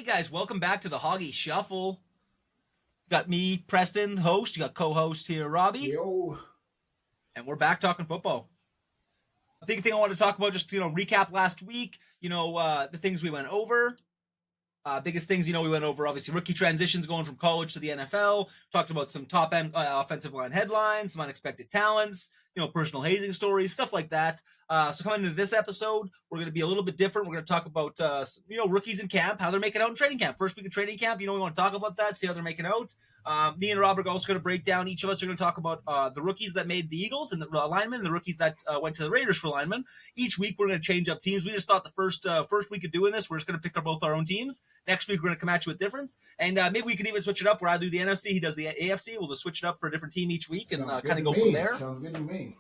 Alrighty, guys, welcome back to the Hoggie Shuffle. Got me, Preston, host. You got co-host here, Robbie, Yo, and we're back talking football. A big thing I want to talk about, just recap last week. The things we went over. Biggest things, we went over obviously rookie transitions going from college to the NFL. Talked about some top end offensive line headlines, some unexpected talents, personal hazing stories, stuff like that. So coming into this episode, we're going to be a little bit different. We're going to talk about rookies in camp, how they're making out in training camp. First week of training camp, we want to talk about that, see how they're making out. Me and Rob are also going to break down. Each of us are going to talk about the rookies that made the Eagles and the linemen, and the rookies that went to the Raiders for linemen. Each week we're going to change up teams. We just thought the first week of doing this, we're just going to pick up both our own teams. Next week we're going to come at you with difference, and maybe we can even switch it up where I do the NFC, he does the AFC. We'll just switch it up for a different team each week and kind of go from there. Sounds good to me.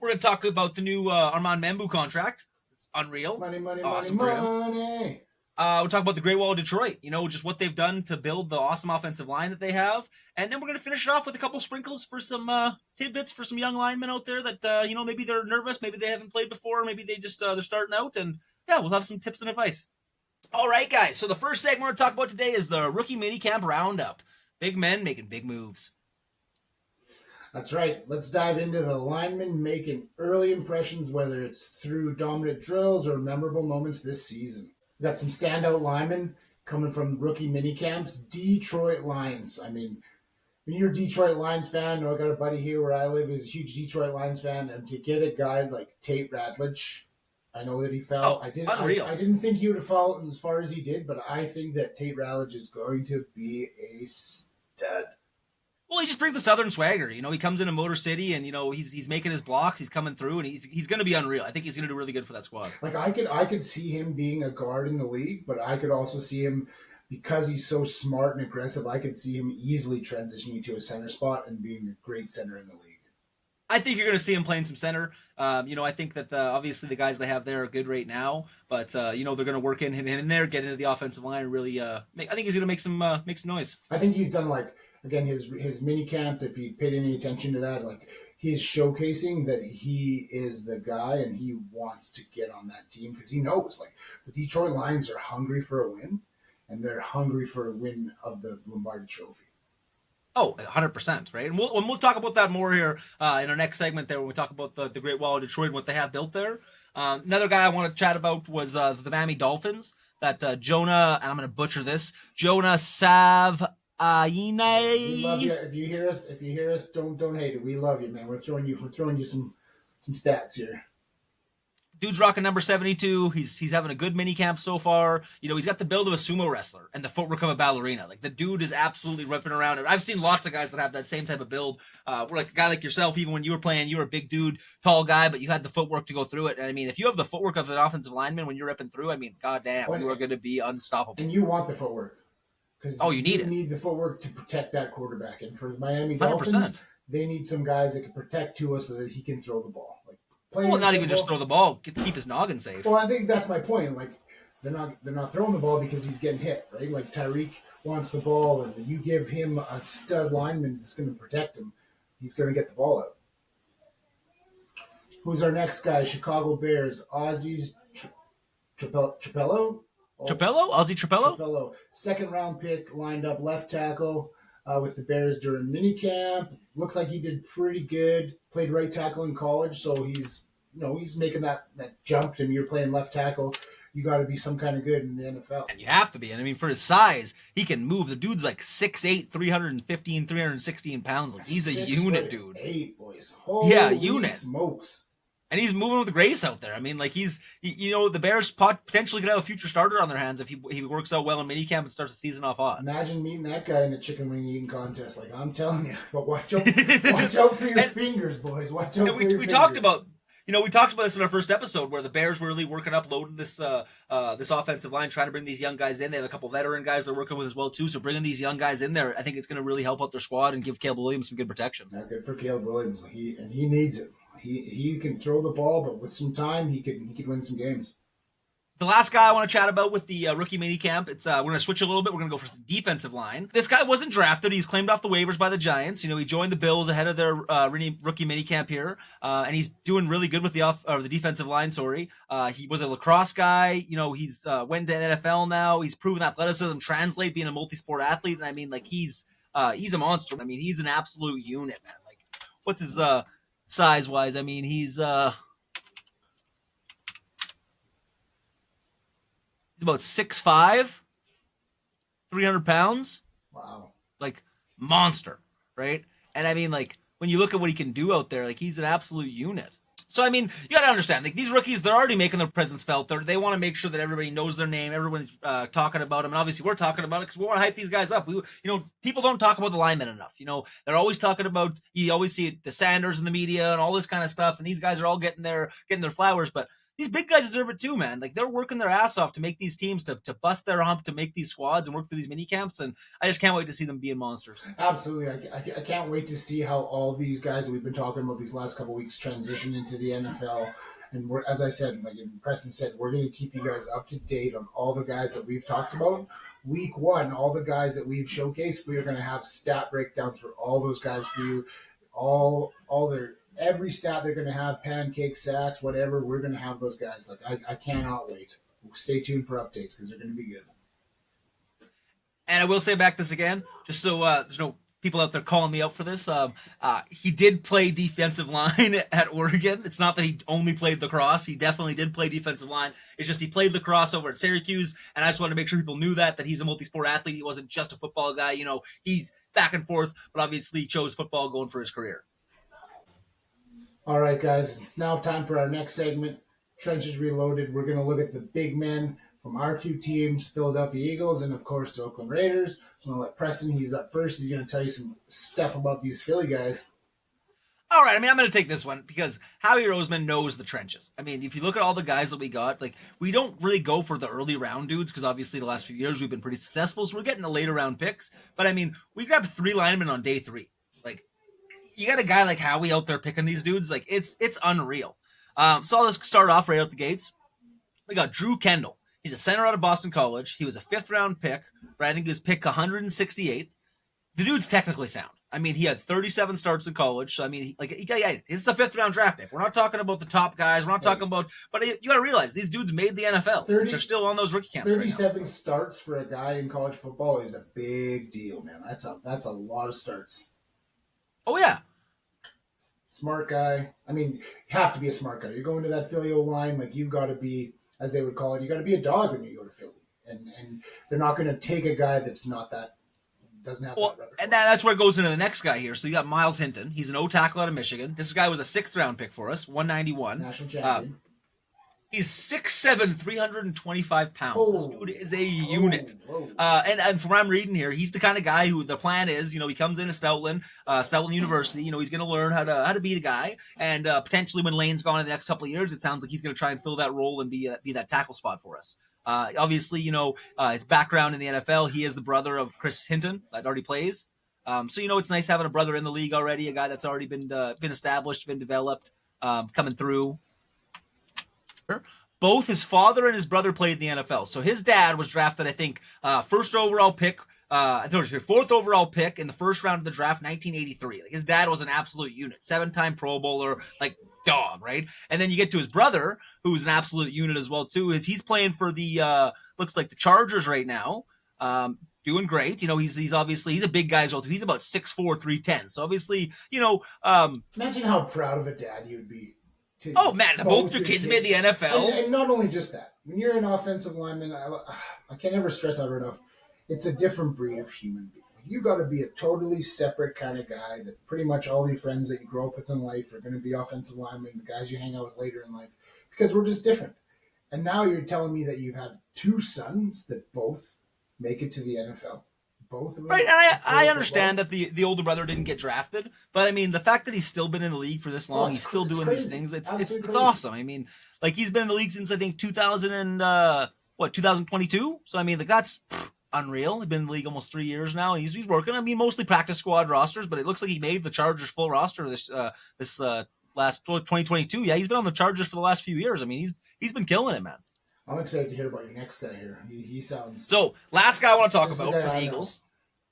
We're going to talk about the new Armond Mebou contract. It's unreal. Money, awesome money. We'll talk about the Great Wall of Detroit, just what they've done to build the awesome offensive line that they have. And then we're going to finish it off with a couple sprinkles for some tidbits for some young linemen out there that, maybe they're nervous, maybe they haven't played before, maybe they just, they're starting out. And yeah, we'll have some tips and advice. All right, guys. So the first segment we're going to talk about today is the rookie minicamp roundup. Big men making big moves. That's right. Let's dive into the linemen making early impressions, whether it's through dominant drills or memorable moments this season. We got some standout linemen coming from rookie minicamps. Detroit Lions. I mean, when you're a Detroit Lions fan, I got a buddy here where I live who's a huge Detroit Lions fan, and to get a guy like Tate Ratledge, I know that he fell. I didn't think he would have fallen as far as he did, but I think that Tate Ratledge is going to be a stud. Well, he just brings the Southern swagger. He comes into Motor City and, he's making his blocks. He's coming through and he's going to be unreal. I think he's going to do really good for that squad. Like I could see him being a guard in the league, but I could also see him, because he's so smart and aggressive, I could see him easily transitioning to a center spot and being a great center in the league. I think you're going to see him playing some center. I think that obviously the guys they have there are good right now, but they're going to work him in there, get into the offensive line, and really. I think he's going to make some noise. I think he's done again his mini camp. If you paid any attention to that, he's showcasing that he is the guy and he wants to get on that team because he knows the Detroit Lions are hungry for a win, and they're hungry for a win of the Lombardi Trophy. Oh, 100%, right? And we'll talk about that more here in our next segment there when we talk about the Great Wall of Detroit and what they have built there. Another guy I want to chat about was the Miami Dolphins, that Jonah, and I'm going to butcher this, Jonah Savaine. We love you. If you hear us, don't hate it. We love you, man. We're throwing you some stats here. Dude's rocking number 72. He's having a good mini camp so far. He's got the build of a sumo wrestler and the footwork of a ballerina. The dude is absolutely ripping around. And I've seen lots of guys that have that same type of build. We're a guy like yourself, even when you were playing, you were a big dude, tall guy, but you had the footwork to go through it. And I mean, if you have the footwork of an offensive lineman when you're ripping through, I mean, goddamn, you are going to be unstoppable. And you want the footwork. Because you need the footwork to protect that quarterback. And for the Miami Dolphins, 100%. They need some guys that can protect Tua so that he can throw the ball. Not even just throw the ball, keep his noggin safe. Well, I think that's my point. They're not throwing the ball because he's getting hit, right? Tyreek wants the ball, and you give him a stud lineman that's going to protect him. He's going to get the ball out. Who's our next guy? Chicago Bears. Ozzy's Trapello? Trapello? Ozzy Trapello? Trapello. Second round pick, lined up left tackle with the Bears during minicamp. Looks like he did pretty good. Played right tackle in college, so he's making that jump. And you're playing left tackle, you got to be some kind of good in the NFL. And you have to be. And I mean, for his size, he can move. The dude's 6'8", 315, 316 pounds. He's a unit, dude. 8 boys. Holy unit. Smokes. And he's moving with grace out there. I mean, the Bears potentially could have a future starter on their hands if he works out well in minicamp and starts the season off hot. Imagine meeting that guy in a chicken wing eating contest. I'm telling you. But watch out for your fingers, boys. Watch out for your fingers. We talked about this in our first episode where the Bears were really working up, loading this offensive line, trying to bring these young guys in. They have a couple veteran guys they're working with as well too. So bringing these young guys in there, I think it's going to really help out their squad and give Caleb Williams some good protection. Yeah, good for Caleb Williams. He needs it. He can throw the ball, but with some time, he could win some games. The last guy I want to chat about with the rookie mini camp, it's we're going to switch a little bit. We're going to go for some defensive line. This guy wasn't drafted. He was claimed off the waivers by the Giants. He joined the Bills ahead of their rookie mini camp here, and he's doing really good with the defensive line. Sorry, he was a lacrosse guy. He's went to the NFL now. He's proven athleticism translate being a multi-sport athlete, and I mean, like he's a monster. I mean, he's an absolute unit, man. Like, what's his size wise? I mean, he's about 6'5", 300 pounds. Wow. Like, monster, right? And I mean, like, when you look at what he can do out there, like, he's an absolute unit. So, I mean, you got to understand, like, these rookies, they're already making their presence felt. They want to make sure that everybody knows their name. Everyone's talking about them. And obviously, we're talking about it because we want to hype these guys up. People don't talk about the linemen enough. They're always talking about, you always see the Sanders in the media and all this kind of stuff. And these guys are all getting their flowers. But these big guys deserve it too, man. Like, they're working their ass off to make these teams, to bust their hump, to make these squads and work through these mini camps. And I just can't wait to see them being monsters. Absolutely. I can't wait to see how all these guys that we've been talking about these last couple of weeks transition into the NFL. And as I said, like Preston said, we're going to keep you guys up to date on all the guys that we've talked about. Week 1, all the guys that we've showcased, we are going to have stat breakdowns for all those guys for you. All their every stat they're going to have, pancakes, sacks, whatever. We're going to have those guys. Like I cannot wait. Stay tuned for updates because they're going to be good. And I will say back this again, just so there's no people out there calling me out for this. He did play defensive line at Oregon. It's not that he only played lacrosse. He definitely did play defensive line. It's just he played lacrosse over at Syracuse, and I just wanted to make sure people knew that he's a multi-sport athlete. He wasn't just a football guy. He's back and forth, but obviously he chose football going for his career. All right, guys, it's now time for our next segment, Trenches Reloaded. We're going to look at the big men from our two teams, Philadelphia Eagles and, of course, the Oakland Raiders. I'm going to let Preston, he's up first. He's going to tell you some stuff about these Philly guys. All right, I'm going to take this one because Howie Roseman knows the trenches. I mean, if you look at all the guys that we got, like, we don't really go for the early round dudes because obviously the last few years we've been pretty successful, so we're getting the later round picks. But, I mean, we grabbed 3 linemen on day 3. Like, you got a guy like Howie out there picking these dudes, like it's unreal. So let's start off right out the gates. We got Drew Kendall. He's a center out of Boston College. He was a 5th round pick, right? I think he was picked 168th. The dude's technically sound. I mean, he had 37 starts in college. So I mean, it's the 5th round draft pick. We're not talking about the top guys. We're not talking about, but you got to realize these dudes made the NFL. They're still on those rookie camps. 37 right starts for a guy in college football is a big deal, man. That's a lot of starts. Oh, yeah. Smart guy. I mean, you have to be a smart guy. You're going to that Philly O-line, like you've got to be, as they would call it, you got to be a dog when you go to Philly. And they're not going to take a guy that's not that, doesn't have that repertoire. And that's where it goes into the next guy here. So you got Miles Hinton. He's an O-tackle out of Michigan. This guy was a 6th round pick for us, 191. National champion. He's 6'7", 325 pounds. Oh. This dude is a unit. And from what I'm reading here, he's the kind of guy who the plan is, he comes into Stoutland University. He's going to learn how to be the guy. And potentially when Lane's gone in the next couple of years, it sounds like he's going to try and fill that role and be that tackle spot for us. Obviously, his background in the NFL, he is the brother of Chris Hinton that already plays. So, it's nice having a brother in the league already, a guy that's already been established, been developed, coming through. Both his father and his brother played in the NFL. So his dad was drafted, I think, 4th overall pick in the 1st round of the draft, 1983. Like, his dad was an absolute unit, 7-time Pro Bowler, like dog, right? And then you get to his brother, who's an absolute unit as well too. He's playing for the looks like the Chargers right now. Doing great. He's obviously a big guy as well too. He's about 6'4", 310. So obviously, imagine how proud of a dad you would be. Oh man, both your kids made the NFL. And not only just that, when you're an offensive lineman, I can never stress that enough. It's a different breed of human being. You got to be a totally separate kind of guy that pretty much all your friends that you grow up with in life are going to be offensive linemen, the guys you hang out with later in life, because we're just different. And now you're telling me that you've had 2 sons that both make it to the NFL. Both of them. Right, and I understand that the older brother didn't get drafted, but I mean the fact that he's still been in the league for this long, he's still doing these things. It's awesome. I mean, like he's been in the league since I think 2022. So I mean, like that's unreal. He's been in the league almost 3 years now. He's working. I mean, mostly practice squad rosters, but it looks like he made the Chargers full roster this last 2022. Yeah, he's been on the Chargers for the last few years. I mean, he's been killing it, man. I'm excited to hear about your next guy here. He sounds. So, last guy I want to talk This is the about guy for the I know. Eagles.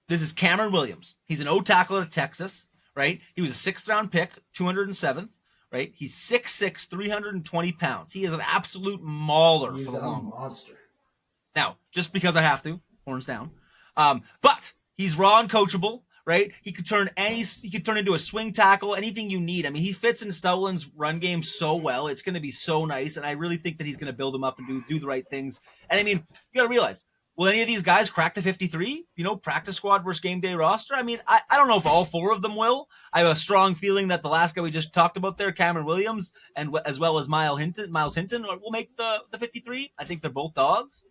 This is Cameron Williams. He's an O-tackle out of Texas, right? He was a sixth-round pick, 207th, right? He's 6'6", 320 pounds. He is an absolute mauler He's for the a Longhorns. monster. Now, just because I have to, horns down. But he's raw and coachable, right? He could turn into a swing tackle, anything you need. I mean, he fits in Stowlin's run game so well. It's going to be so nice, and I really think that he's going to build him up and do the right things. And I mean, you got to realize, will any of these guys crack the 53? Practice squad versus game day roster? I mean, I don't know if all four of them will. I have a strong feeling that the last guy we just talked about there, Cameron Williams, and as well as Miles Hinton, will make the 53. I think they're both dogs.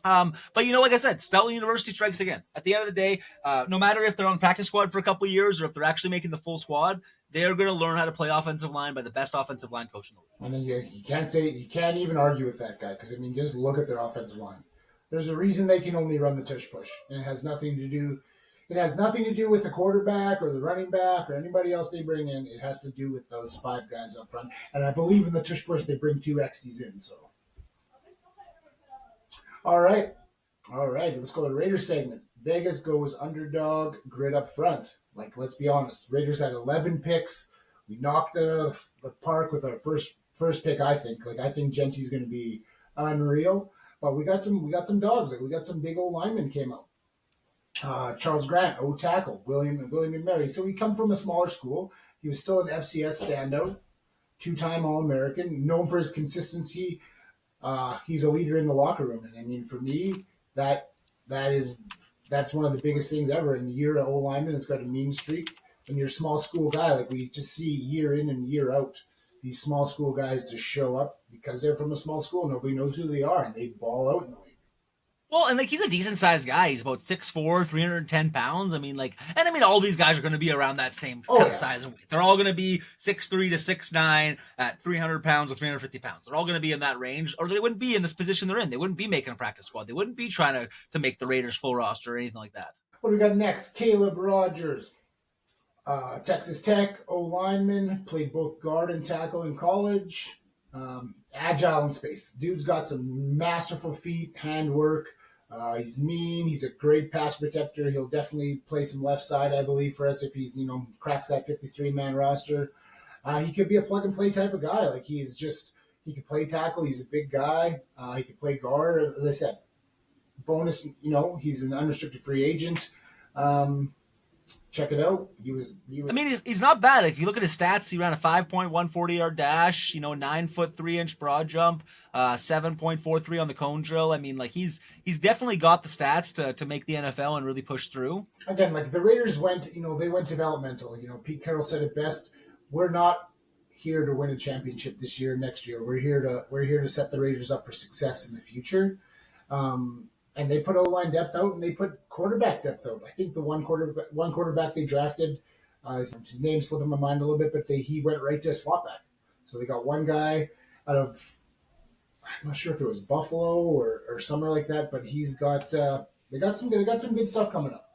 But like I said, Stelton University strikes again. At the end of the day, no matter if they're on practice squad for a couple of years or if they're actually making the full squad, they're going to learn how to play offensive line by the best offensive line coach in the world. I mean, you can't even argue with that guy because I mean, just look at their offensive line. There's a reason they can only run the tush push, and it has nothing to do. It has nothing to do with the quarterback or the running back or anybody else they bring in. It has to do with those five guys up front. And I believe in the tush push, they bring two XTs in. So, all right, let's go to the Raiders segment. Vegas goes underdog, grid up front. Like, let's be honest, Raiders had 11 picks. We knocked it out of the park with our first pick. I think Gentry's going to be unreal. But we got some dogs. Like, we got some big old linemen came out. Charles Grant, O-tackle, William and Mary. So he come from a smaller school. He was still an FCS standout, two-time All-American, known for his consistency. He's a leader in the locker room, and I mean, for me, that's one of the biggest things ever. And you're an old lineman that's got a mean streak, and you're a small school guy. Like, we just see year in and year out these small school guys just show up because they're from a small school. Nobody knows who they are, and they ball out in the league. Well, and he's a decent sized guy. He's about 6'4", 310 pounds. I mean, all these guys are going to be around that same kind of size and weight. They're all going to be 6'3" to 6'9" at 300 pounds or 350 pounds. They're all going to be in that range, or they wouldn't be in this position they're in. They wouldn't be making a practice squad. They wouldn't be trying to make the Raiders full roster or anything like that. What do we got next? Caleb Rogers, Texas Tech, O-lineman, played both guard and tackle in college. Agile in space. Dude's got some masterful feet, handwork. He's mean. He's a great pass protector. He'll definitely play some left side, I believe, for us if he's, cracks that 53-man roster. He could be a plug-and-play type of guy. Like, he could play tackle. He's a big guy. He could play guard, as I said. Bonus, he's an unrestricted free agent. Check it out. He was. I mean, he's not bad. If you look at his stats, he ran a 5.1 40-yard dash, 9 foot 3 inch broad jump, 7.43 on the cone drill. I mean, he's definitely got the stats to make the NFL and really push through. Again, the Raiders went, they went developmental. Pete Carroll said it best. We're not here to win a championship this year, next year. We're here to set the Raiders up for success in the future. And they put O-line depth out, and they put quarterback depth out. I think the one quarterback they drafted, his name slipped in my mind a little bit, but he went right to a slot back. So they got one guy out of, I'm not sure if it was Buffalo or somewhere like that, but he's got they got some good stuff coming up.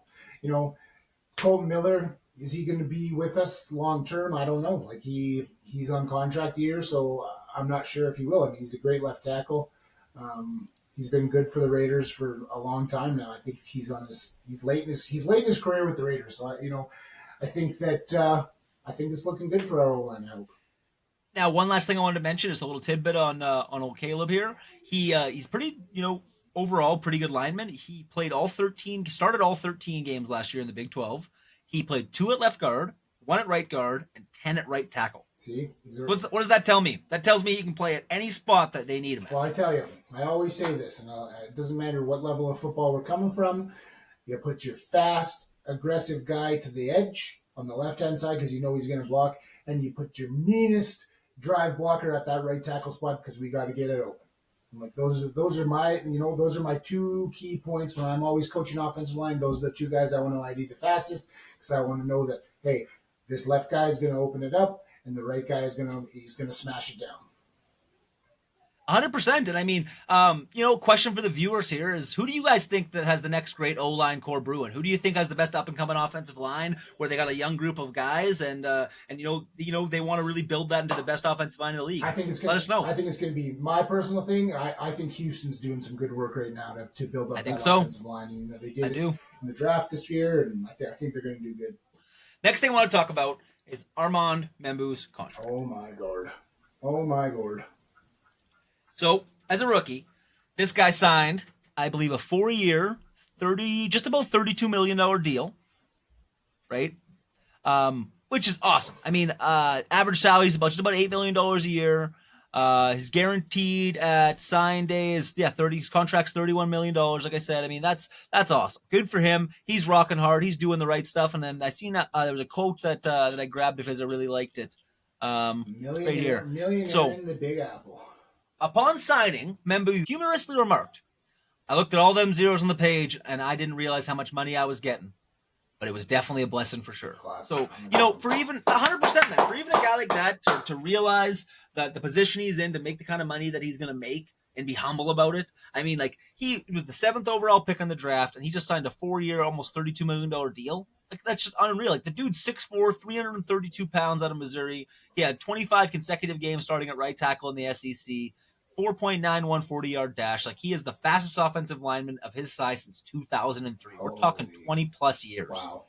Colton Miller, is he going to be with us long term? I don't know. He's on contract year, so I'm not sure if he will. I mean, he's a great left tackle. He's been good for the Raiders for a long time now. I think he's late in his career with the Raiders. So I think it's looking good for our O-line, I hope. Now, one last thing I wanted to mention is a little tidbit on old Caleb here. He's pretty, overall pretty good lineman. He started all 13 games last year in the Big 12. He played 2 at left guard, 1 at right guard, and 10 at right tackle. See? What does that tell me? That tells me he can play at any spot that they need him at. Well, I tell you, I always say this, and it doesn't matter what level of football we're coming from. You put your fast, aggressive guy to the edge on the left-hand side because he's going to block, and you put your meanest drive blocker at that right tackle spot because we got to get it open. And those are my 2 key points when I'm always coaching offensive line. Those are the 2 guys I want to ID the fastest because I want to know that, hey, this left guy is going to open it up, and the right guy he's going to smash it down. 100%. And I mean, question for the viewers here is, who do you guys think that has the next great O-line core brewing? Who do you think has the best up and coming offensive line, where they got a young group of guys and they want to really build that into the best offensive line in the league? I think it's Let us know. I think it's going to be my personal thing. I think Houston's doing some good work right now to build up that so. offensive line. You know, they did I do. in the draft this year, and I think they're going to do good. Next thing I want to talk about is Armond Mebou's contract. Oh my god. Oh my god. So, as a rookie, this guy signed, I believe, a 4-year, just about $32 million deal, right? Which is awesome. I mean, average salary is just about $8 million a year. His guaranteed at sign day is his contract's $31 million. Like I said, I mean that's awesome. Good for him. He's rocking hard. He's doing the right stuff. And then I seen there was a quote that I grabbed because I really liked it. Right here. Millionaire in the Big Apple. Upon signing, Mebou humorously remarked, "I looked at all them zeros on the page and I didn't realize how much money I was getting. But it was definitely a blessing for sure." So, for even 100%, man, for even a guy like that to realize that the position he's in, to make the kind of money that he's going to make and be humble about it. I mean, like, he was the 7th overall pick in the draft, and he just signed a 4-year, almost $32 million deal. Like, that's just unreal. Like, the dude's 6'4", 332 pounds out of Missouri. He had 25 consecutive games starting at right tackle in the SEC. 4.91 40-yard dash. Like, he is the fastest offensive lineman of his size since 2003. We're talking 20-plus years. Wow.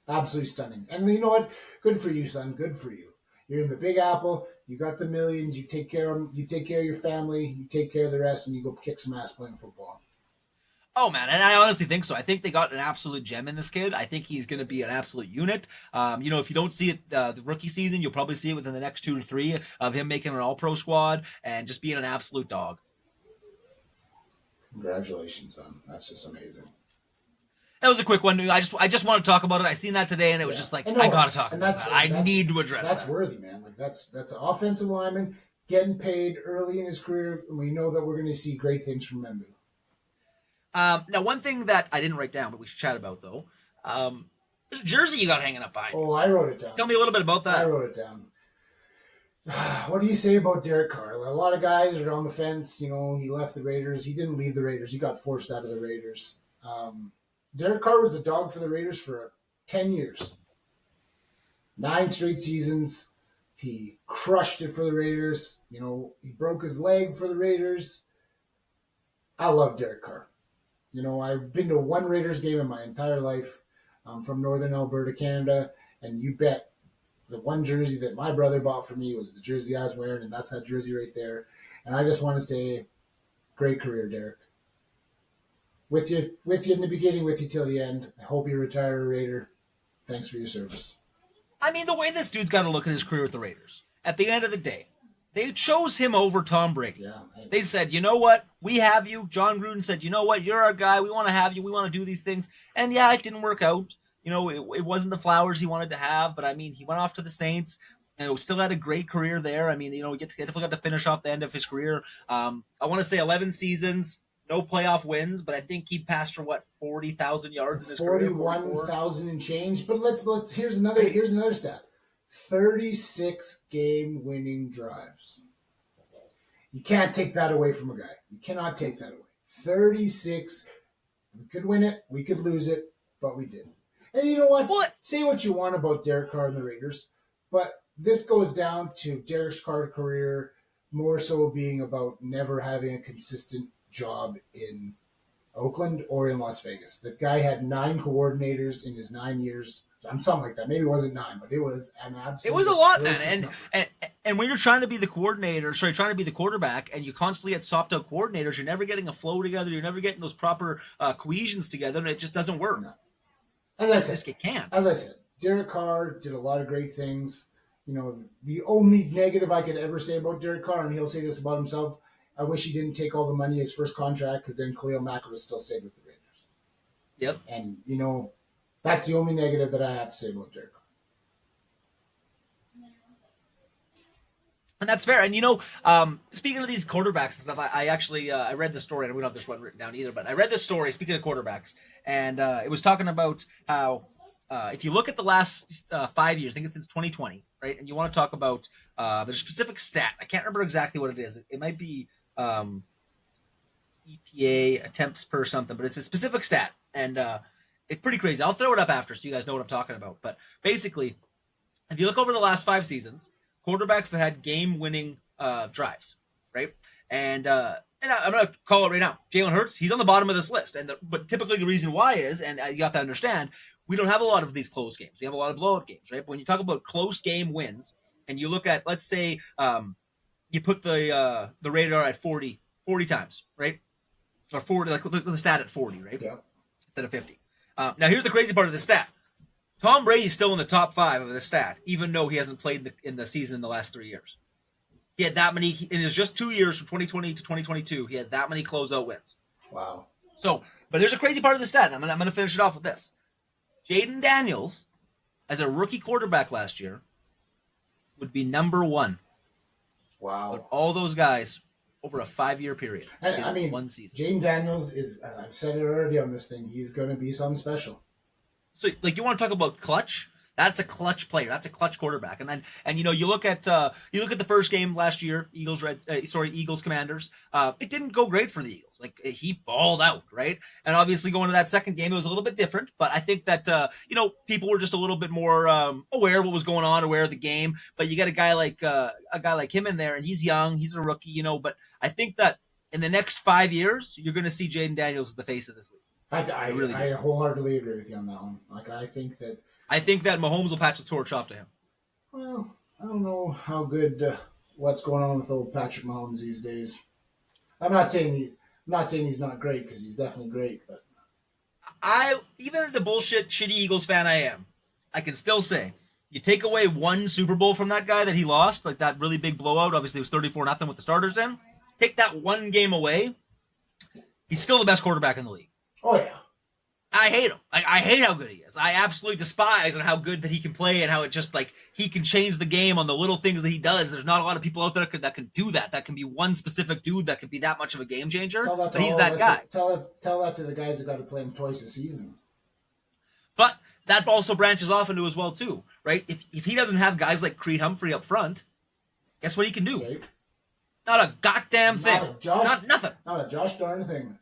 Absolutely stunning. And you know what? Good for you, son. Good for you. You're in the Big Apple. You got the millions. You take care of them. You take care of your family. You take care of the rest, and you go kick some ass playing football. Oh, man, and I honestly think so. I think they got an absolute gem in this kid. I think he's going to be an absolute unit. If you don't see it the rookie season, you'll probably see it within the next 2 to 3 of him making an all-pro squad and just being an absolute dog. Congratulations, son. That's just amazing. That was a quick one. I just want to talk about it. I seen that today, and it was just like, I got to talk about that. I need to address that. That's worthy, man. Like, that's an offensive lineman getting paid early in his career, and we know that we're going to see great things from Mebou. Now, one thing that I didn't write down, but we should chat about, though, there's a jersey you got hanging up behind you. Oh, I wrote it down. Tell me a little bit about that. I wrote it down. What do you say about Derek Carr? A lot of guys are on the fence. He left the Raiders. He didn't leave the Raiders. He got forced out of the Raiders. Derek Carr was a dog for the Raiders for 10 years. 9 straight seasons. He crushed it for the Raiders. He broke his leg for the Raiders. I love Derek Carr. I've been to one Raiders game in my entire life. I'm from Northern Alberta, Canada, and you bet the one jersey that my brother bought for me was the jersey I was wearing, and that's that jersey right there. And I just want to say, great career, Derek. With you in the beginning, with you till the end. I hope you retire a Raider. Thanks for your service. I mean, the way this dude's got to look at his career with the Raiders, at the end of the day, they chose him over Tom Brady. Yeah, they said, you know what? We have you. John Gruden said, you know what? You're our guy. We want to have you. We want to do these things. And yeah, it didn't work out. It wasn't the flowers he wanted to have, but I mean, he went off to the Saints and still had a great career there. I mean, he definitely got to finish off the end of his career. I want to say 11 seasons, no playoff wins, but I think he passed for 40,000 yards in his career. 41,000 and change. But let's here's another stat. 36 game-winning drives. You can't take that away from a guy. You cannot take that away. 36. We could win it. We could lose it. But we did. And you know what? Say what you want about Derek Carr and the Raiders. But this goes down to Derek Carr's career more so being about never having a consistent job in Oakland or in Las Vegas. The guy had 9 coordinators in his 9 years. Something like that. Maybe it wasn't 9, but it was an absolute. It was a lot, man. And when you're trying to be the trying to be the quarterback, and you constantly get swapped out coordinators, you're never getting a flow together. You're never getting those proper cohesions together, and it just doesn't work. No. As I said, it can't. As I said, Derek Carr did a lot of great things. The only negative I could ever say about Derek Carr, and he'll say this about himself, I wish he didn't take all the money his first contract, because then Khalil Mack would have still stayed with the Raiders. Yep. And, that's the only negative that I have to say about Derek Carr. And that's fair. And, speaking of these quarterbacks and stuff, I actually I read the story, and we don't have this one written down either, but I read this story, speaking of quarterbacks, and it was talking about how if you look at the last 5 years, I think it's since 2020, right, and you want to talk about there's a specific stat. I can't remember exactly what it is. It might be EPA attempts per something, but it's a specific stat, and it's pretty crazy. I'll throw it up after so you guys know what I'm talking about. But basically, if you look over the last 5 seasons, quarterbacks that had game-winning drives, right? And I'm going to call it right now. Jalen Hurts, he's on the bottom of this list. But typically the reason why is, and you have to understand, we don't have a lot of these close games. We have a lot of blowout games, right? But when you talk about close game wins, and you look at, let's say, you put the radar at 40 times, right? Or 40, like the stat at 40, right? Yeah. Instead of 50. Now, here's the crazy part of the stat. Tom Brady's still in the top 5 of the stat, even though he hasn't played in the season in the last 3 years. He had that many, in his just 2 years from 2020 to 2022, he had that many closeout wins. Wow. So, but there's a crazy part of the stat, and I'm going to finish it off with this. Jaden Daniels, as a rookie quarterback last year, would be number 1. Wow. But all those guys over a 5-year period. And, I mean, one season. Jaden Daniels is, I've said it already on this thing, he's going to be something special. So, like, you want to talk about clutch? That's a clutch player. That's a clutch quarterback. And you look at the first game last year, Eagles Commanders. It didn't go great for the Eagles. Like, he balled out, right? And obviously going to that second game, it was a little bit different. But I think that people were just a little bit more aware of what was going on, aware of the game. But you got a guy like him in there, and he's young, he's a rookie, But I think that in the next 5 years, you're going to see Jaden Daniels as the face of this league. I wholeheartedly agree with you on that one. Like, I think that Mahomes will patch the torch off to him. Well, I don't know how good what's going on with old Patrick Mahomes these days. I'm not saying he's not great, because he's definitely great, but even the bullshit shitty Eagles fan I am, I can still say you take away one Super Bowl from that guy that he lost, like that really big blowout. Obviously, it was 34-0 with the starters in. Take that one game away, he's still the best quarterback in the league. Oh yeah. I hate him. I hate how good he is. I absolutely despise and how good that he can play, and how it just like he can change the game on the little things that he does. There's not a lot of people out there that can do that. That can be one specific dude that can be that much of a game changer. But he's that guy. Tell that to the guys that got to play him twice a season. But that also branches off into as well too, right? If he doesn't have guys like Creed Humphrey up front, guess what he can do? Right. Not a goddamn thing. Nothing. Not a Josh darn thing.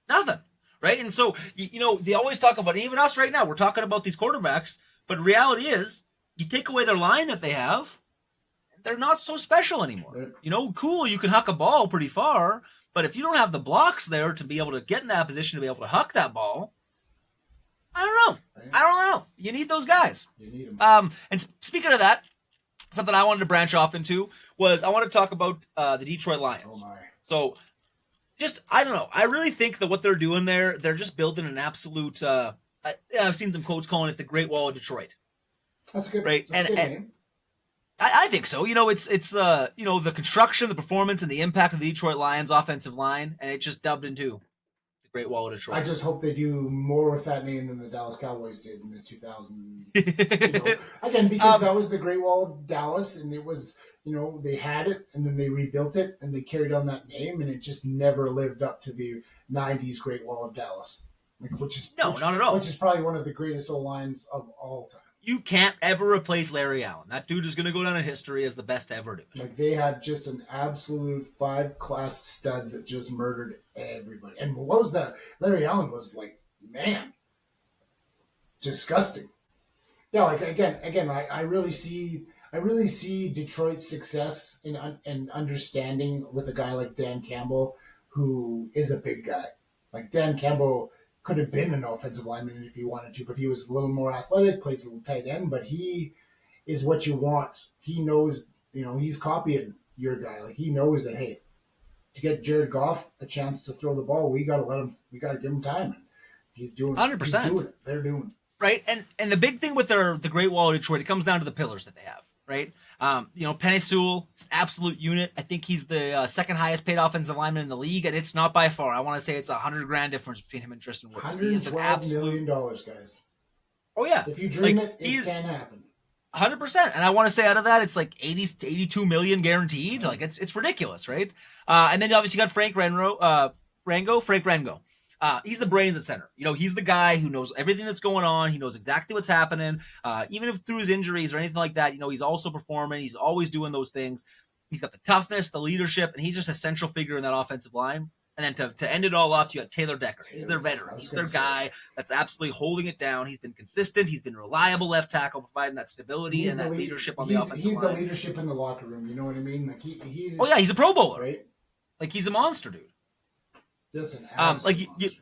Nothing. Right? And so, they always talk about, even us right now, we're talking about these quarterbacks, but reality is, you take away their line that they have, they're not so special anymore. Cool, you can huck a ball pretty far, but if you don't have the blocks there to be able to get in that position to be able to huck that ball, I don't know. You need those guys. You need them. And speaking of that, something I wanted to branch off into was I want to talk about the Detroit Lions. Oh my. So, I don't know. I really think that what they're doing there, they're just building an absolute. I've seen some quotes calling it the Great Wall of Detroit. That's a good, right? That's a good name. I think so. It's the the construction, the performance, and the impact of the Detroit Lions offensive line, and it just dubbed into the Great Wall of Detroit. I just hope they do more with that name than the Dallas Cowboys did in the 2000. Again, because that was the Great Wall of Dallas, and it was. They had it, and then they rebuilt it, and they carried on that name, and it just never lived up to the 90s Great Wall of Dallas. Not at all. Which is probably one of the greatest O-lines of all time. You can't ever replace Larry Allen. That dude is going to go down in history as the best to ever do it. They had just an absolute 5-class studs that just murdered everybody. And what was that? Larry Allen was disgusting. Yeah, again, I really see Detroit's success in understanding with a guy like Dan Campbell, who is a big guy. Like, Dan Campbell could have been an offensive lineman if he wanted to, but he was a little more athletic, plays a little tight end, but he is what you want. He knows, he's copying your guy. Like, he knows that, hey, to get Jared Goff a chance to throw the ball, we got to give him time. And he's doing 100%. He's doing it. They're doing it. Right, and the big thing with the Great Wall of Detroit, it comes down to the pillars that they have, right? Penei Sewell, absolute unit. I think he's the second highest paid offensive lineman in the league, and it's not by far. I want to say it's $100,000 difference between him and Tristan Wirfs. $112 million, guys. Oh yeah, if you dream it can happen. 100%, and I want to say out of that, it's like 80 to 82 million guaranteed. Like it's ridiculous, right? And then obviously you got Frank Rango. He's the brains at center. He's the guy who knows everything that's going on. He knows exactly what's happening. Even if through his injuries or anything like that, he's also performing. He's always doing those things. He's got the toughness, the leadership, and he's just a central figure in that offensive line. And then to end it all off, you got Taylor Decker. He's their veteran. He's their guy that's absolutely holding it down. He's been consistent. He's been reliable left tackle, providing that stability and that leadership on the offensive line. He's the leadership in the locker room. You know what I mean? Like he's. Oh yeah, he's a Pro Bowler. Right. Like he's a monster, dude. Just an absolute monster.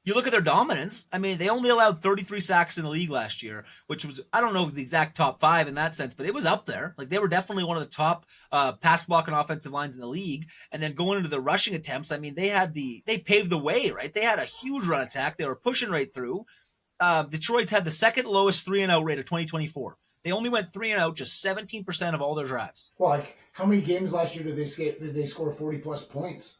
You look at their dominance. I mean, they only allowed 33 sacks in the league last year, which was, I don't know the exact top 5 in that sense, but it was up there. Like, they were definitely one of the top pass blocking offensive lines in the league. And then going into the rushing attempts, I mean, they paved the way, right? They had a huge run attack. They were pushing right through. Detroit had the second lowest 3-and-out rate of 2024. They only went 3-and-out just 17% of all their drives. Well, like, how many games last year did they score 40-plus points?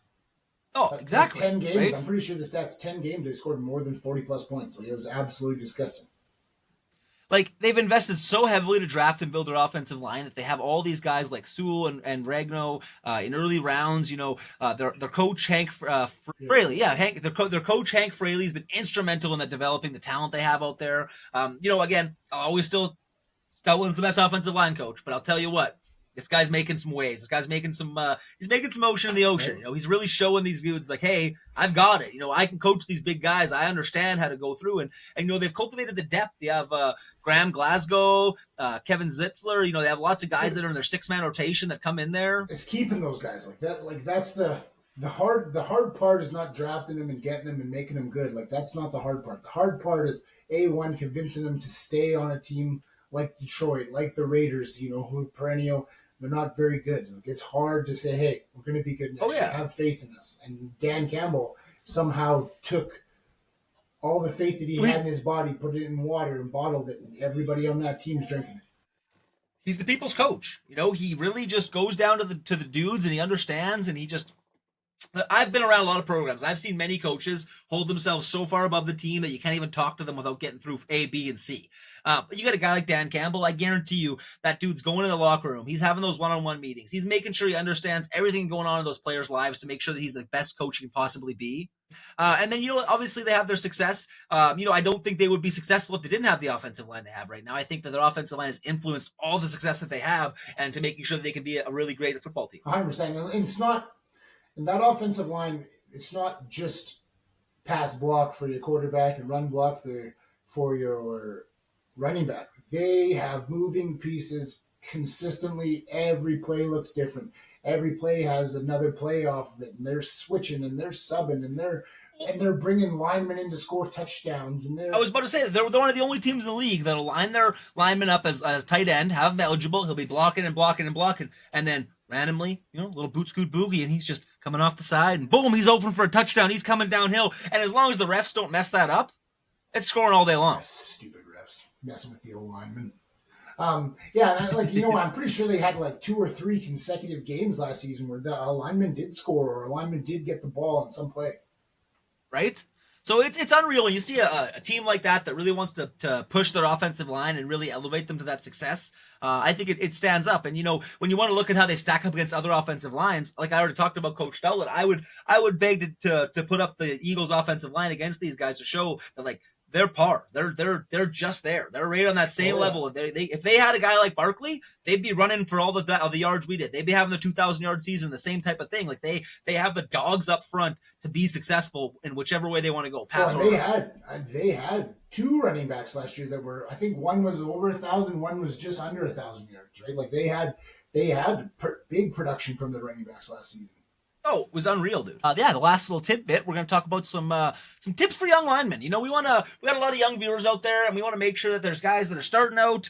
Oh, exactly. Like 10 games. Right? I'm pretty sure the stats 10 games they scored more than 40-plus points. So it was absolutely disgusting. Like, they've invested so heavily to draft and build their offensive line that they have all these guys like Sewell and Ragnow in early rounds. You know, their coach Hank Fraley, their coach Hank Fraley's been instrumental in that developing the talent they have out there. You know, again, I'll always still Scotland's the best offensive line coach, but I'll tell you what. This guy's making some waves. This guy's making some. He's making some motion in the ocean. You know, he's really showing these dudes like, hey, I've got it. You know, I can coach these big guys. I understand how to go through, and you know they've cultivated the depth. They have Graham Glasgow, Kevin Zitzler. You know, they have lots of guys that are in their 6-man rotation that come in there. It's keeping those guys like that. Like that's the hard part is not drafting them and getting them and making them good. Like that's not the hard part. The hard part is A1 convincing them to stay on a team like Detroit, like the Raiders. You know, who are perennial. They're not very good. Like, it's hard to say, hey, we're going to be good next year. Have faith in us. And Dan Campbell somehow took all the faith that he had in his body, put it in water, and bottled it. And everybody on that team's drinking it. He's the people's coach. You know, he really just goes down to the dudes, and he understands, and he just. I've been around a lot of programs. I've seen many coaches hold themselves so far above the team that you can't even talk to them without getting through A, B, and C. But you got a guy like Dan Campbell, I guarantee you that dude's going in the locker room. He's having those one-on-one meetings. He's making sure he understands everything going on in those players' lives to make sure that he's the best coach he can possibly be. And then, you know, obviously they have their success. You know, I don't think they would be successful if they didn't have the offensive line they have right now. I think that their offensive line has influenced all the success that they have and to making sure that they can be a really great football team. 100%. And it's not... And that offensive line, it's not just pass block for your quarterback and run block for your running back. They have moving pieces consistently. Every play looks different. Every play has another play off of it, and they're switching and they're subbing and they're bringing linemen in to score touchdowns. And I was about to say that they're one of the only teams in the league that'll line their linemen up as tight end, have him eligible. He'll be blocking and blocking and blocking, and then randomly, you know, little boot scoot boogie, and he's just coming off the side, and boom, he's open for a touchdown. He's coming downhill, and as long as the refs don't mess that up, it's scoring all day long. Stupid refs messing with the old linemen. Yeah, like, you know, I'm pretty sure they had like 2 or 3 consecutive games last season where the lineman did score or a lineman did get the ball in some play. Right? So it's unreal. You see a team like that really wants to push their offensive line and really elevate them to that success. I think it stands up. And, you know, when you want to look at how they stack up against other offensive lines, like I already talked about Coach Stollett, I would beg to put up the Eagles offensive line against these guys to show that, like, they're par. They're just there. They're right on that same level. They if they had a guy like Barkley, they'd be running for all the yards we did. They'd be having the 2,000-yard season, the same type of thing. Like they have the dogs up front to be successful in whichever way they want to go. They had 2 running backs last year that were, I think one was over 1,000, one was just under 1,000 yards. Right? Like they had big production from the running backs last season. Oh, it was unreal, dude. The last little tidbit, we're going to talk about some tips for young linemen. You know, we got a lot of young viewers out there, and we want to make sure that there's guys that are starting out,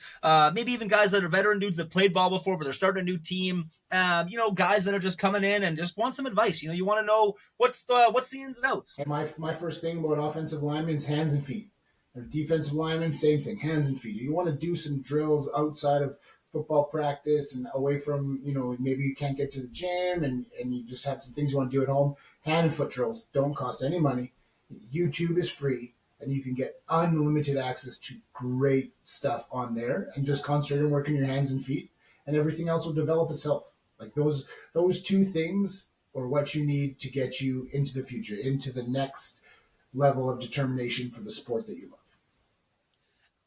maybe even guys that are veteran dudes that played ball before, but they're starting a new team. You know, guys that are just coming in and just want some advice. You know, you want to know what's the ins and outs. And my first thing about offensive linemen is hands and feet. Or defensive linemen, same thing, hands and feet. You want to do some drills outside of football practice and away from, you know, maybe you can't get to the gym and you just have some things you want to do at home. Hand and foot drills don't cost any money. YouTube is free and you can get unlimited access to great stuff on there and just concentrate on working your hands and feet and everything else will develop itself. Like those 2 things are what you need to get you into the future, into the next level of determination for the sport that you love.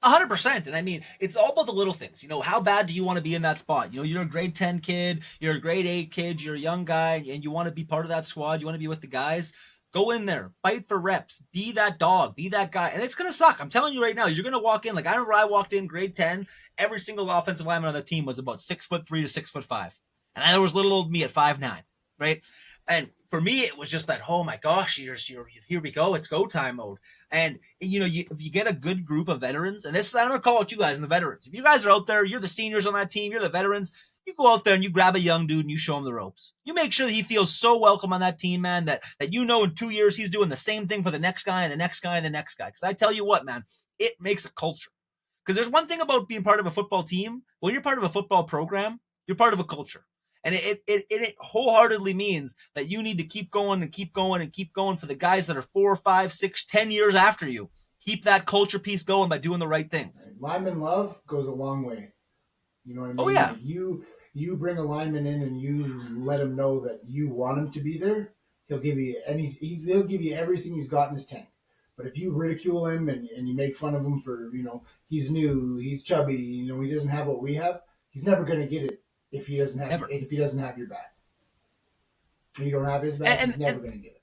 100%. And I mean, it's all about the little things. How bad do you want to be in that spot? You're a grade 10 kid, you're a grade 8 kid, you're a young guy, and you want to be part of that squad. You want to be with the guys. Go in there, fight for reps, be that dog, be that guy. And it's going to suck. I'm telling you right now, you're going to walk in. Like, I remember I walked in grade 10, every single offensive lineman on the team was about 6'3" to 6'5". And there was little old me at 5'9", right? And for me, it was just that, oh my gosh, here we go, it's go time mode. And if you get a good group of veterans, and I'm gonna call out you guys and the veterans. If you guys are out there, you're the seniors on that team, you're the veterans. You go out there and you grab a young dude and you show him the ropes. You make sure that he feels so welcome on that team, man, that in 2 years he's doing the same thing for the next guy and the next guy and the next guy. Because I tell you what, man, it makes a culture. Because there's one thing about being part of a football team. When you're part of a football program, you're part of a culture. And it wholeheartedly means that you need to keep going and keep going and keep going for the guys that are 4, 5, 6, 10 years after you. Keep that culture piece going by doing the right things. Lineman love goes a long way. You know what I mean? Oh, yeah. Like you bring a lineman in and you let him know that you want him to be there. He'll give you he'll give you everything he's got in his tank. But if you ridicule him and you make fun of him for, he's new, he's chubby, he doesn't have what we have, he's never going to get it if he doesn't have your back. If you don't have his back, he's never going to get it.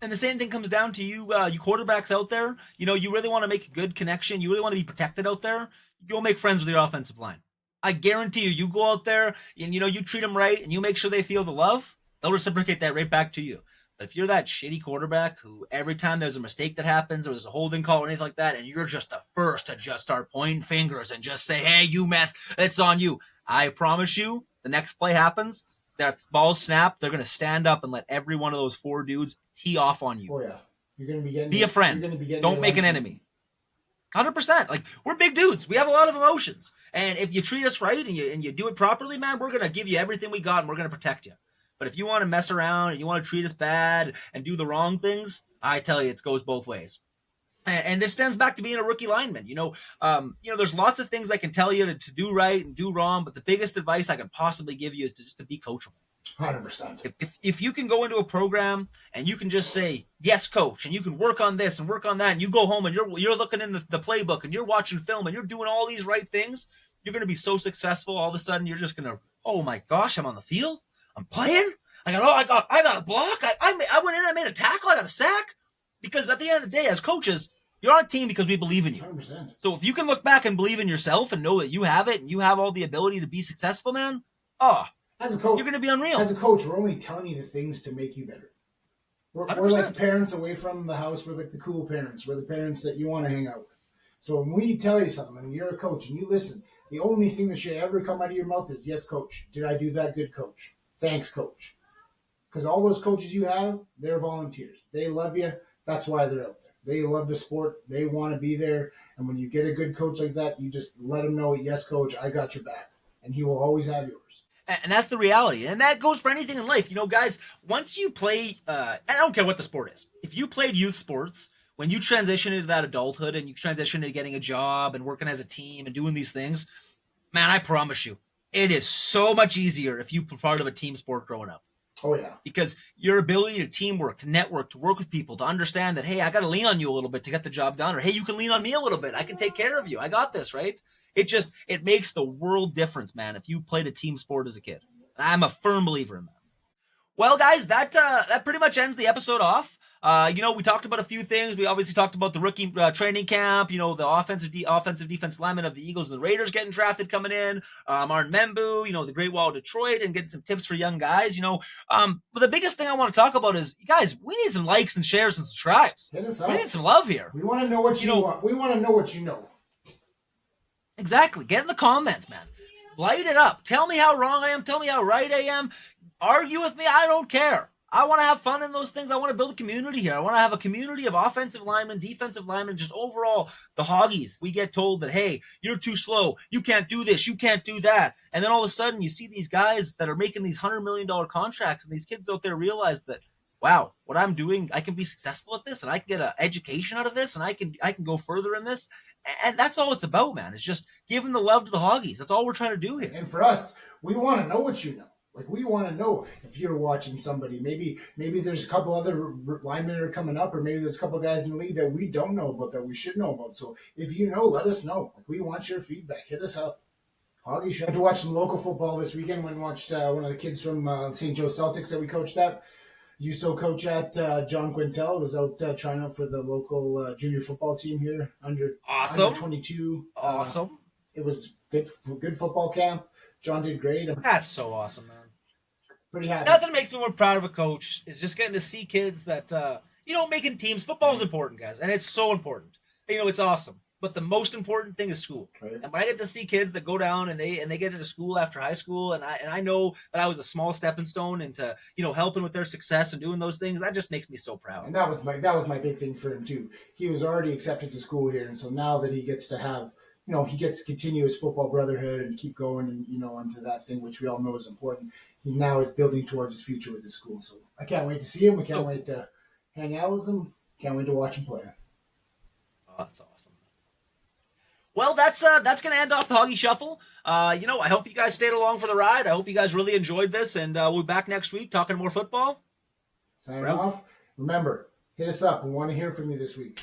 And the same thing comes down to you quarterbacks out there. You really want to make a good connection. You really want to be protected out there. You'll make friends with your offensive line. I guarantee you go out there and, you treat them right and you make sure they feel the love, they'll reciprocate that right back to you. But if you're that shitty quarterback who every time there's a mistake that happens or there's a holding call or anything like that, and you're just the first to just start pointing fingers and just say, hey, you messed, it's on you. I promise you, the next play happens, that ball snapped, they're going to stand up and let every one of those 4 dudes tee off on you. Oh, yeah. You're going to be getting... Be a friend. Don't make an enemy. 100%. Like, we're big dudes. We have a lot of emotions. And if you treat us right and you do it properly, man, we're going to give you everything we got and we're going to protect you. But if you want to mess around and you want to treat us bad and do the wrong things, I tell you, it goes both ways. And this stems back to being a rookie lineman. There's lots of things I can tell you to do right and do wrong, but the biggest advice I can possibly give you is just to be coachable. 100%. If you can go into a program and you can just say, yes, coach, and you can work on this and work on that, and you go home and you're looking in the playbook and you're watching film and you're doing all these right things, you're going to be so successful. All of a sudden, you're just going to, oh my gosh, I'm on the field. I'm playing. I got a block. I went in. I made a tackle. I got a sack. Because at the end of the day, as coaches, you're on a team because we believe in you. 100%. So if you can look back and believe in yourself and know that you have it and you have all the ability to be successful, man, as a coach, you're going to be unreal. As a coach, we're only telling you the things to make you better. We're like parents away from the house. We're like the cool parents. We're the parents that you want to hang out with. So when we tell you something and you're a coach and you listen, the only thing that should ever come out of your mouth is, yes, coach. Did I do that? Good, coach. Thanks, coach. Because all those coaches you have, they're volunteers. They love you. That's why they're out there. They love the sport. They want to be there. And when you get a good coach like that, you just let them know, yes, coach, I got your back. And he will always have yours. And that's the reality. And that goes for anything in life. Guys, once you play, I don't care what the sport is. If you played youth sports, when you transition into that adulthood and you transition into getting a job and working as a team and doing these things, man, I promise you, it is so much easier if you were part of a team sport growing up. Oh, yeah. Because your ability to teamwork, to network, to work with people, to understand that, hey, I got to lean on you a little bit to get the job done. Or, hey, you can lean on me a little bit. I can take care of you. I got this, right? It makes the world difference, man, if you played a team sport as a kid. I'm a firm believer in that. Well, guys, that pretty much ends the episode off. We talked about a few things. We obviously talked about the rookie training camp, the offensive defensive linemen of the Eagles and the Raiders getting drafted coming in, Armond Mebou, the Great Wall of Detroit, and getting some tips for young guys, But the biggest thing I want to talk about is, guys, we need some likes and shares and subscribes. Hit us up. We need some love here. We want to know what you want. We want to know what you know. Exactly. Get in the comments, man. Light it up. Tell me how wrong I am. Tell me how right I am. Argue with me. I don't care. I want to have fun in those things. I want to build a community here. I want to have a community of offensive linemen, defensive linemen, just overall the Hoggies. We get told that, hey, you're too slow. You can't do this. You can't do that. And then all of a sudden you see these guys that are making these $100 million contracts, and these kids out there realize that, wow, what I'm doing, I can be successful at this, and I can get an education out of this, and I can go further in this. And that's all it's about, man. It's just giving the love to the Hoggies. That's all we're trying to do here. And for us, we want to know what you know. Like, we want to know if you're watching somebody. Maybe there's a couple other linemen that are coming up, or maybe there's a couple guys in the league that we don't know about that we should know about. So if you know, let us know. Like, we want your feedback. Hit us up. Hoggie Shuffle. To watch some local football this weekend. Went and watched one of the kids from St. Joe Celtics that we coached at. USO coach at John Quintel was out trying out for the local junior football team here under 22. Awesome. It was good football camp. John did great. That's so awesome, man. Pretty happy. Nothing makes me more proud of a coach is just getting to see kids that, making teams. Football is important, guys, and it's so important. It's awesome. But the most important thing is school. Right. And when I get to see kids that go down and they get into school after high school, and I know that I was a small stepping stone into helping with their success and doing those things, that just makes me so proud. And that was my big thing for him too. He was already accepted to school here, and so now that he gets to have, he gets to continue his football brotherhood and keep going and onto that thing which we all know is important. He now is building towards his future with the school. So I can't wait to see him. We can't wait to hang out with him. Can't wait to watch him play. Oh, that's awesome. Well, that's going to end off the Hoggie Shuffle. I hope you guys stayed along for the ride. I hope you guys really enjoyed this, and we'll be back next week talking more football. Signing off. Remember, hit us up. We want to hear from you this week.